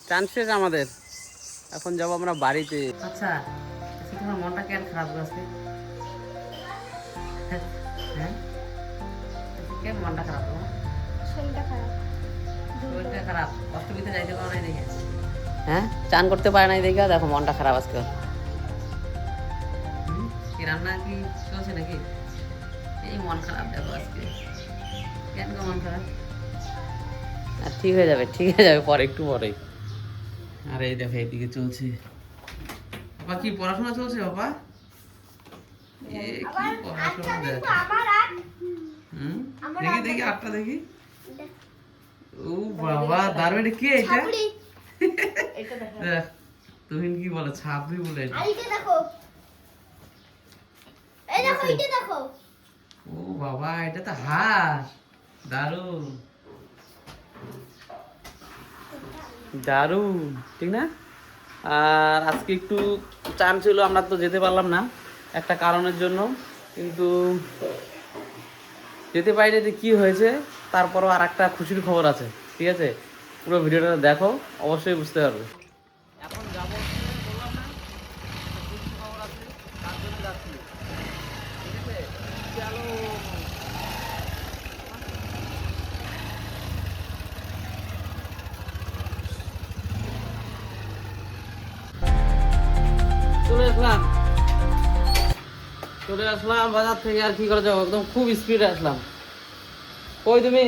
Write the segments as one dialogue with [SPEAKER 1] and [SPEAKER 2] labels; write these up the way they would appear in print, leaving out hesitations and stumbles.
[SPEAKER 1] Chance শেষ আমাদের, এখন যাবো আমরা বাড়িতে।
[SPEAKER 2] আচ্ছা তোমার মনটা কেন খারাপ আজকে? হ্যাঁ কেন মনটা খারাপ?
[SPEAKER 3] শরীরটা খারাপ।
[SPEAKER 2] শরীরটা খারাপ, অষ্টমীতে যাইতে পারো নাই দেখে? হ্যাঁ, চান করতে পারে নাই দেখে দেখো মনটা খারাপ আজকে। কি রান্না কি চলছে নাকি? এই মন খারাপ দেখো আজকে, কেন মন খারাপ? আর ঠিক হয়ে যাবে, ঠিক হয়ে যাবে পরে, একটু পরেই। আর এই দেখো এইদিকে চলছে বাবা, কি পড়াশোনা চলছে বাবা? এ কি পড়াশোনা দেখ। দেখি দেখি আটটা দেখি। ও বাবা দারুণ, এটা কি এটা? দেখ তুমি কি বলে ছাপড়ি বলে এটা?
[SPEAKER 3] দেখো, এই দেখো, এটা দেখো।
[SPEAKER 2] ও বাবা এটা তো হাঁস, দারুণ দারুণ, ঠিক না? আর আজকে একটু চান ছিল, আমরা তো যেতে পারলাম না একটা কারণের জন্য, কিন্তু যেতে পারি যে কি হয়েছে, তারপরও আর একটা খুশির খবর আছে, ঠিক আছে? পুরো ভিডিওটা দেখো, অবশ্যই বুঝতে পারবে। এখন যাবো বললাম না, খুশির খবর আছে, তার জন্য যাচ্ছি, ঠিক আছে? চলো। চলে আসলাম বাজার থেকে, আর কি করে যাবো, একদম খুব স্পিডে আসলাম। কই তুমি?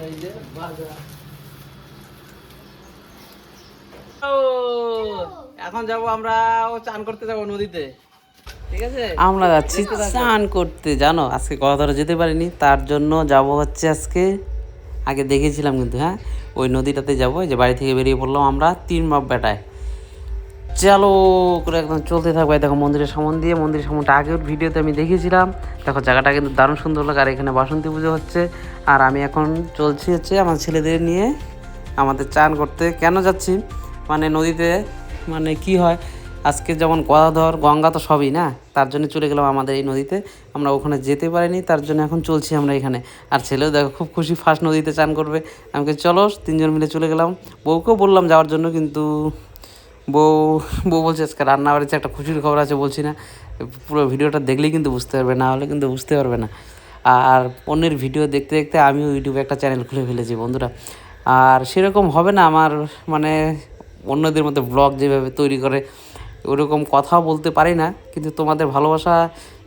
[SPEAKER 2] এই যে বাজার। এখন যাব আমরা চান করতে যাবো নদীতে, ঠিক আছে? আমরা যাচ্ছি চান করতে, জানো আজকে কথা ধরে যেতে পারিনি, তার জন্য যাব হচ্ছে আজকে। আগে দেখেছিলাম কিন্তু, হ্যাঁ ওই নদীটাতে যাবো, যে বাড়ি থেকে বেরিয়ে পড়লাম আমরা 3 বাপ বেটায়, চলো করে একদম চলতে থাকবে। দেখো মন্দিরের সামন দিয়ে, মন্দিরের সামনটা আগের ভিডিওতে আমি দেখেছিলাম। দেখো জায়গাটা কিন্তু দারুণ সুন্দর লাগে, আর এখানে বাসন্তী পুজো হচ্ছে। আর আমি এখন চলছি হচ্ছে আমার ছেলেদের নিয়ে আমাদের চান করতে। কেন যাচ্ছি মানে নদীতে, মানে কি হয় আজকে যেমন গদাধর গঙ্গা তো সবই না, তার জন্য চলে গেলাম আমাদের এই নদীতে। আমরা ওখানে যেতে পারিনি, তার জন্য এখন চলছি আমরা এখানে। আর ছেলেও দেখো খুব খুশি, ফার্স্ট নদীতে চান করবে। আমাকে চলো, 3 জন মিলে চলে গেলাম। বউকেও বললাম যাওয়ার জন্য, কিন্তু বউ বউ বলছে আজকে রান্না বাড়িতে একটা খুশির খবর আছে, বলছি না। পুরো ভিডিওটা দেখলেই কিন্তু বুঝতে পারবে, না হলে কিন্তু বুঝতে পারবে না। আর অন্যের ভিডিও দেখতে দেখতে আমিও ইউটিউবে একটা চ্যানেল খুলে ফেলেছি বন্ধুরা। আর সেরকম হবে না আমার, মানে অন্যদের মধ্যে ব্লগ যেভাবে তৈরি করে ওরকম কথাও বলতে পারি না, কিন্তু তোমাদের ভালোবাসা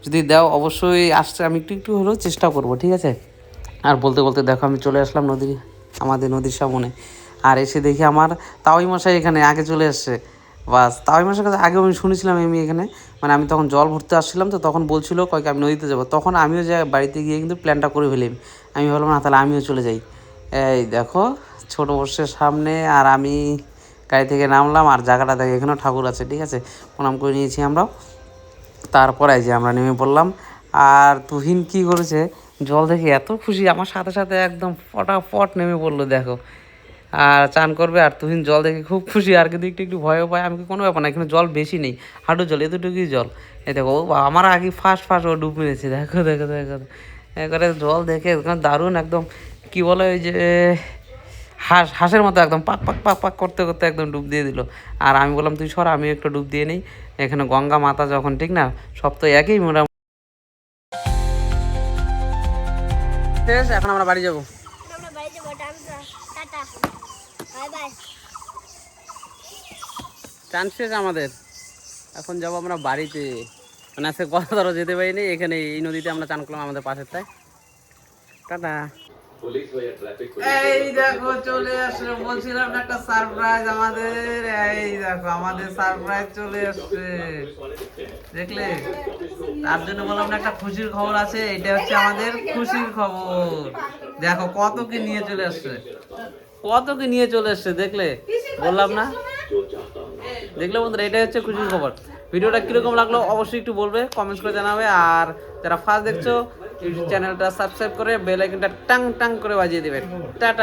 [SPEAKER 2] যদি দাও অবশ্যই আসছে, আমি একটু একটু হলেও চেষ্টা করব, ঠিক আছে? আর বলতে বলতে দেখো আমি চলে আসলাম আমাদের নদীর সামনে। আর এসে দেখি আমার তাওই মশাই এখানে আগে চলে আসছে। বাস, তাওই মশার কাছে আগেও আমি শুনেছিলাম আমি এখানে, মানে আমি তখন জল ভরতে আসছিলাম, তো তখন বলছিল কয়েক আমি নদীতে যাবো, তখন আমিও যাই বাড়িতে গিয়ে কিন্তু প্ল্যানটা করে ফেলি। আমি ভাবলাম না তাহলে আমিও চলে যাই। এই দেখো ছোট বর্ষের সামনে, আর আমি গাড়ি থেকে নামলাম, আর জায়গাটা দেখে এখানেও ঠাকুর আছে, ঠিক আছে? প্রণাম করে নিয়েছি আমরা। তারপরে যে আমরা নেমে পড়লাম। আর তুহিন কি করেছে, জল দেখে এত খুশি, আমার সাথে সাথে একদম ফটাফট নেমে পড়লো দেখো, আর চান করবে। আর তুহিন জল দেখে খুব খুশি, আর কিন্তু একটু একটু ভয়ও পায়। আমি কোনো ব্যাপার না, এখানে জল বেশি নেই, হাঁটু জল, এতটুকুই জল। এই দেখো আমার আগে ফার্স্ট ফার্স্ট ও ডুব মেরেছে, দেখো দেখো দেখো একবারে জল দেখে একদম দারুণ, একদম কি বলে ওই যে হাঁসের মতো একদম পাক পাক পাক পাক করতে করতে একদম ডুব দিয়ে দিল। আর আমি বললাম তুই সর, আমি একটু ডুব দিয়ে নিই। এখানে গঙ্গা মাতা যখন, ঠিক না, সব তো একই মোটামুটি।
[SPEAKER 1] এখন আমরা বাড়ি যাবো।
[SPEAKER 3] আমরা বাড়ি যাবো, টাটা, বাই বাই।
[SPEAKER 1] চান্স শেষ আমাদের, এখন যাবো আমরা বাড়িতে। মানে আজকে কথা ধরো যেতে পারিনি, এখানে এই নদীতে আমরা চান করলাম আমাদের পাশের তাই। টাটা।
[SPEAKER 2] এই দেখো চলে আসলো, বলছিলাম না একটা সারপ্রাইজ আমাদের। এই দেখো আমাদের সারপ্রাইজ চলে আসছে, দেখলে? তার জন্য বললাম না একটা খুশির খবর আছে, এটা হচ্ছে আমাদের খুশির খবর। দেখো কত কি নিয়ে চলে আসছে, কত কি নিয়ে চলে আসছে, দেখলে? বললাম না, দেখলে বন্ধুরা, এটাই হচ্ছে খুশির খবর। ভিডিওটা কিরকম লাগলো অবশ্যই একটু বলবে, কমেন্টস করে জানাবে। আর যারা ফার্স্ট দেখছো ইউটিউব চ্যানেলটা সাবস্ক্রাইব করে বেল আইকনটা টাং টাং করে বাজিয়ে দেবেন। টাটা।